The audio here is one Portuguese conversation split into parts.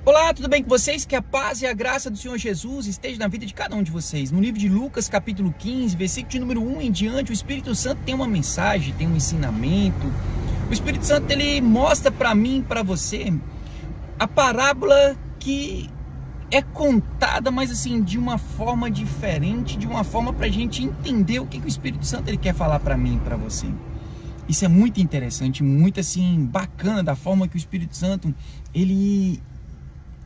Olá, tudo bem com vocês? Que a paz e a graça do Senhor Jesus esteja na vida de cada um de vocês. No livro de Lucas, capítulo 15, versículo de número 1 em diante, o Espírito Santo tem uma mensagem, tem um ensinamento. O Espírito Santo, ele mostra para mim e para você a parábola que é contada, mas assim, de uma forma diferente, de uma forma para a gente entender o que o Espírito Santo ele quer falar para mim e para você. Isso é muito interessante, muito assim, bacana, da forma que o Espírito Santo, ele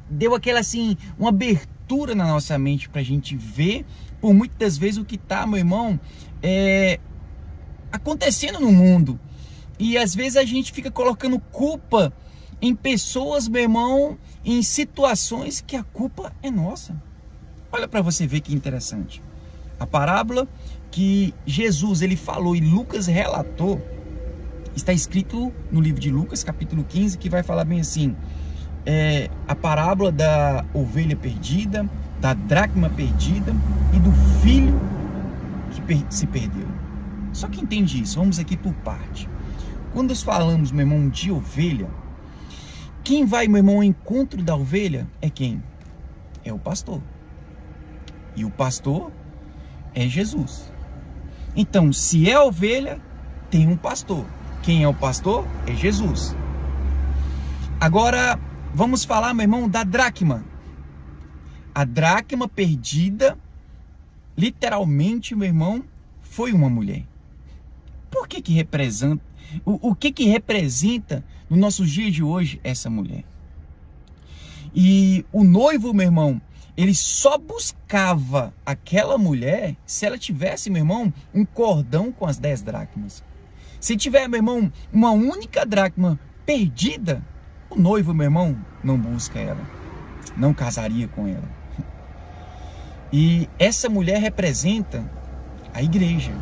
deu aquela assim, uma abertura na nossa mente para a gente ver, por muitas vezes, o que tá, meu irmão, acontecendo no mundo. E às vezes a gente fica colocando culpa em pessoas, meu irmão, em situações que a culpa é nossa. Olha para você ver que interessante. A parábola que Jesus ele falou e Lucas relatou, está escrito no livro de Lucas, capítulo 15, que vai falar bem assim: a parábola da ovelha perdida, da dracma perdida e do filho que se perdeu. Só que entende isso, vamos aqui por parte. Quando nós falamos, meu irmão, de ovelha, quem vai, meu irmão, ao encontro da ovelha é quem? É o pastor. E o pastor é Jesus. Então, se é ovelha, tem um pastor. Quem é o pastor? É Jesus. Agora, vamos falar, meu irmão, da dracma. A dracma perdida, literalmente, meu irmão, foi uma mulher. Por que representa? O que representa no nossos dias de hoje essa mulher? E o noivo, meu irmão, ele só buscava aquela mulher se ela tivesse, meu irmão, um cordão com as 10 dracmas. Se tiver, meu irmão, uma única dracma perdida, o noivo, meu irmão, não busca ela, não casaria com ela. E essa mulher representa a igreja.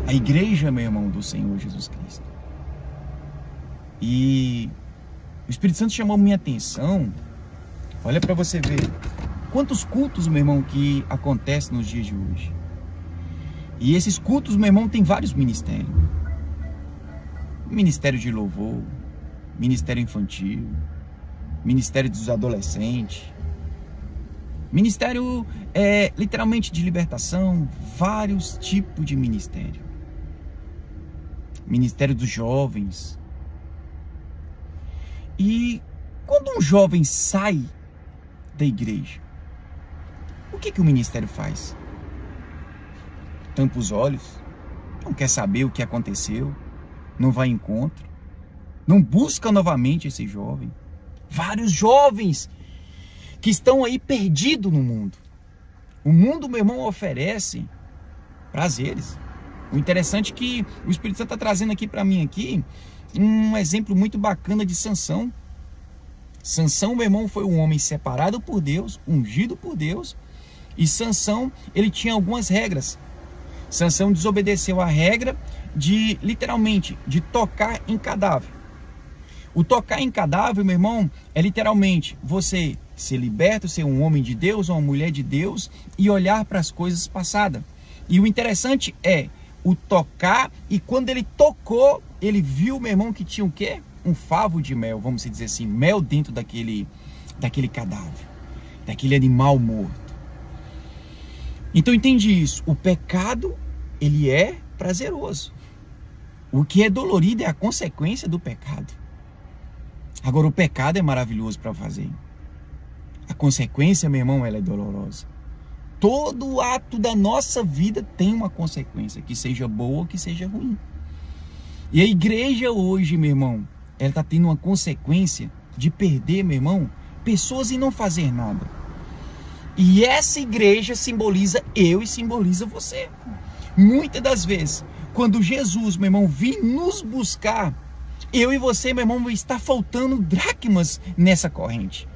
A igreja, meu irmão, do Senhor Jesus Cristo. E o Espírito Santo chamou minha atenção. Olha para você ver quantos cultos, meu irmão, que acontecem nos dias de hoje. E esses cultos, meu irmão, tem vários ministérios. Ministério de louvor, ministério infantil, ministério dos adolescentes, ministério literalmente de libertação, vários tipos de ministério. Ministério dos jovens. E quando um jovem sai da igreja, o que o ministério faz? Tampa os olhos, não quer saber o que aconteceu, não vai em encontro, não busca novamente esse jovem. Vários jovens que estão aí perdidos no mundo. O mundo, meu irmão, oferece prazeres. O interessante é que o Espírito Santo está trazendo aqui para mim aqui um exemplo muito bacana de Sansão. Sansão, meu irmão, foi um homem separado por Deus, ungido por Deus. E Sansão, ele tinha algumas regras. Sansão desobedeceu a regra de, literalmente, de tocar em cadáver. O tocar em cadáver, meu irmão, é literalmente você ser liberto, ser um homem de Deus ou uma mulher de Deus e olhar para as coisas passadas. E o interessante é o tocar, e quando ele tocou, ele viu, meu irmão, que tinha o quê? Um favo de mel, vamos dizer assim, mel dentro daquele cadáver, daquele animal morto. Então entende isso, o pecado, ele é prazeroso. O que é dolorido é a consequência do pecado. Agora, o pecado é maravilhoso para fazer. A consequência, meu irmão, ela é dolorosa. Todo ato da nossa vida tem uma consequência, que seja boa ou que seja ruim. E a igreja hoje, meu irmão, ela está tendo uma consequência de perder, meu irmão, pessoas e não fazer nada. E essa igreja simboliza eu e simboliza você. Muitas das vezes, quando Jesus, meu irmão, vir nos buscar, eu e você, meu irmão, está faltando dracmas nessa corrente.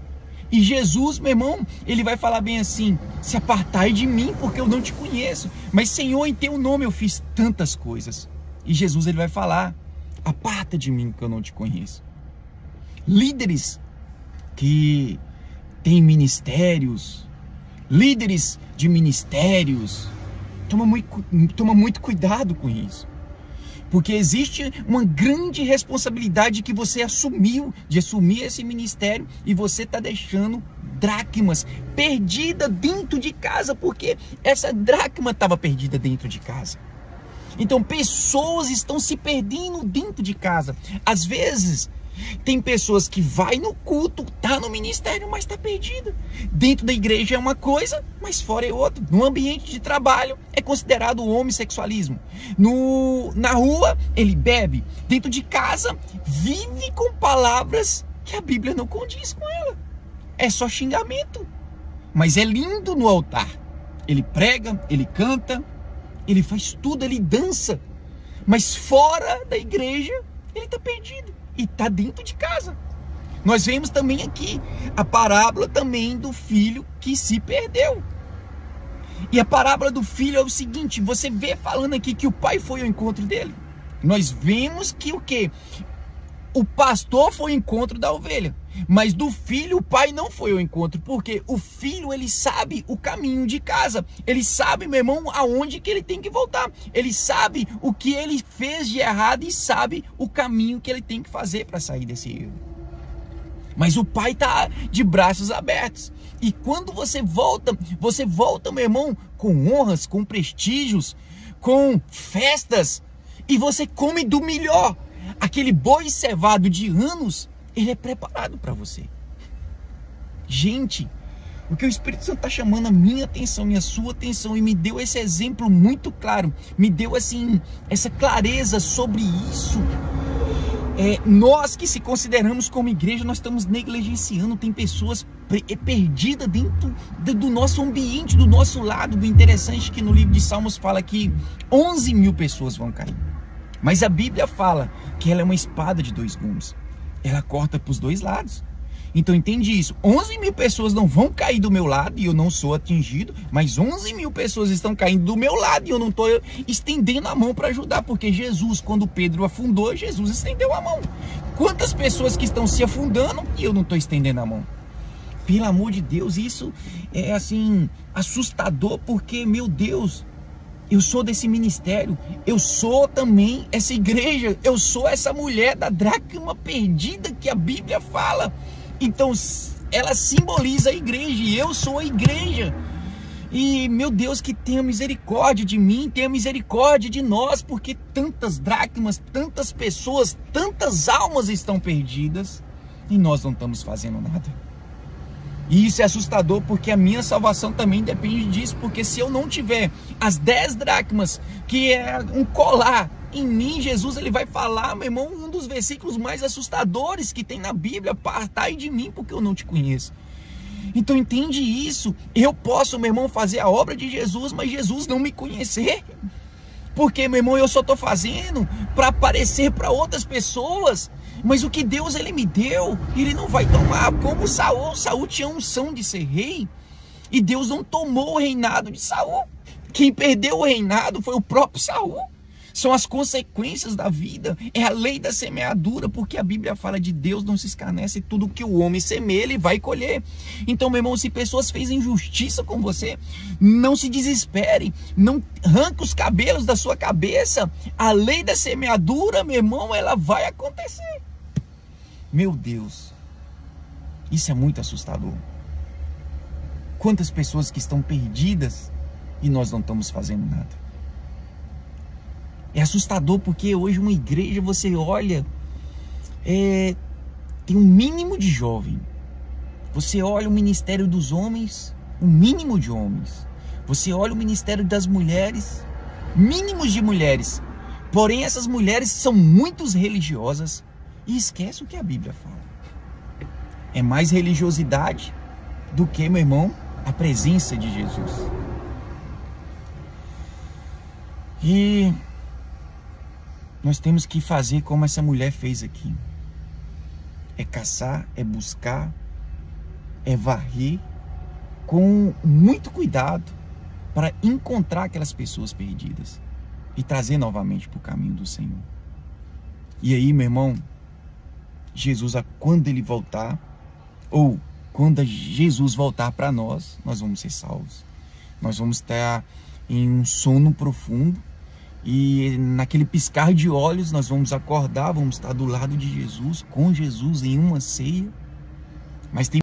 E Jesus, meu irmão, ele vai falar bem assim: se apartai de mim, porque eu não te conheço. Mas, Senhor, em teu nome eu fiz tantas coisas. E Jesus, ele vai falar: aparta de mim, que eu não te conheço. Líderes que têm ministérios, líderes de ministérios, toma muito cuidado com isso. Porque existe uma grande responsabilidade que você assumiu, de assumir esse ministério, e você está deixando dracmas perdida dentro de casa, porque essa dracma estava perdida dentro de casa. Então pessoas estão se perdendo dentro de casa. Às vezes tem pessoas que vai no culto, tá no ministério, mas está perdida. Dentro da igreja é uma coisa, mas fora é outra. No ambiente de trabalho é considerado homossexualismo. Na rua ele bebe. Dentro de casa vive com palavras que a Bíblia não condiz com ela. É só xingamento. Mas é lindo no altar. Ele prega, ele canta, ele faz tudo, ele dança. Mas fora da igreja ele está perdido. E está dentro de casa. Nós vemos também aqui a parábola também do filho que se perdeu. E a parábola do filho é o seguinte: você vê falando aqui que o pai foi ao encontro dele. Nós vemos que o quê? O pastor foi ao encontro da ovelha, mas do filho o pai não foi ao encontro, porque o filho ele sabe o caminho de casa, ele sabe, meu irmão, aonde que ele tem que voltar, ele sabe o que ele fez de errado e sabe o caminho que ele tem que fazer para sair desse erro. Mas o pai está de braços abertos, e quando você volta, meu irmão, com honras, com prestígios, com festas, e você come do melhor. Aquele boi cevado de anos, ele é preparado para você. Gente, o que o Espírito Santo está chamando a minha atenção e a sua atenção, e me deu esse exemplo muito claro, me deu assim, essa clareza sobre isso. Nós que se consideramos como igreja, nós estamos negligenciando. Tem pessoas perdidas dentro do nosso ambiente, do nosso lado. O interessante é que no livro de Salmos fala que 11 mil pessoas vão cair. Mas a Bíblia fala que ela é uma espada de dois gumes. Ela corta para os dois lados. Então entende isso. 11 mil pessoas não vão cair do meu lado e eu não sou atingido. Mas 11 mil pessoas estão caindo do meu lado e eu não estou estendendo a mão para ajudar. Porque Jesus, quando Pedro afundou, Jesus estendeu a mão. Quantas pessoas que estão se afundando e eu não estou estendendo a mão? Pelo amor de Deus, isso é assim assustador, porque, meu Deus, eu sou desse ministério, eu sou também essa igreja, eu sou essa mulher da dracma perdida que a Bíblia fala. Então ela simboliza a igreja e eu sou a igreja. E meu Deus, que tenha misericórdia de mim, tenha misericórdia de nós, porque tantas dracmas, tantas pessoas, tantas almas estão perdidas e nós não estamos fazendo nada. E isso é assustador, porque a minha salvação também depende disso, porque se eu não tiver as 10 dracmas, que é um colar em mim, Jesus ele vai falar, meu irmão, um dos versículos mais assustadores que tem na Bíblia: apartai de mim, porque eu não te conheço. Então entende isso. Eu posso, meu irmão, fazer a obra de Jesus, mas Jesus não me conhecer. Porque, meu irmão, eu só estou fazendo para aparecer para outras pessoas. Mas o que Deus ele me deu, ele não vai tomar. Como Saul. Saul tinha unção de ser rei, e Deus não tomou o reinado de Saul. Quem perdeu o reinado foi o próprio Saul. São as consequências da vida, é a lei da semeadura, porque a Bíblia fala de Deus não se escarnece, tudo que o homem semeia, ele vai colher. Então, meu irmão, se pessoas fez injustiça com você, não se desespere, não arranque os cabelos da sua cabeça. A lei da semeadura, meu irmão, ela vai acontecer. Meu Deus, isso é muito assustador. Quantas pessoas que estão perdidas e nós não estamos fazendo nada. É assustador, porque hoje uma igreja, você olha, tem um mínimo de jovem. Você olha o ministério dos homens, um mínimo de homens. Você olha o ministério das mulheres, mínimos de mulheres. Porém, essas mulheres são muito religiosas e esquece o que a Bíblia fala. É mais religiosidade do que, meu irmão, a presença de Jesus. E nós temos que fazer como essa mulher fez aqui. É caçar, é buscar, é varrer com muito cuidado para encontrar aquelas pessoas perdidas e trazer novamente para o caminho do Senhor. E aí, meu irmão, Jesus, quando ele voltar, ou quando Jesus voltar para nós vamos ser salvos. Nós vamos estar em um sono profundo. E naquele piscar de olhos nós vamos acordar, vamos estar do lado de Jesus, com Jesus em uma ceia. Mas tem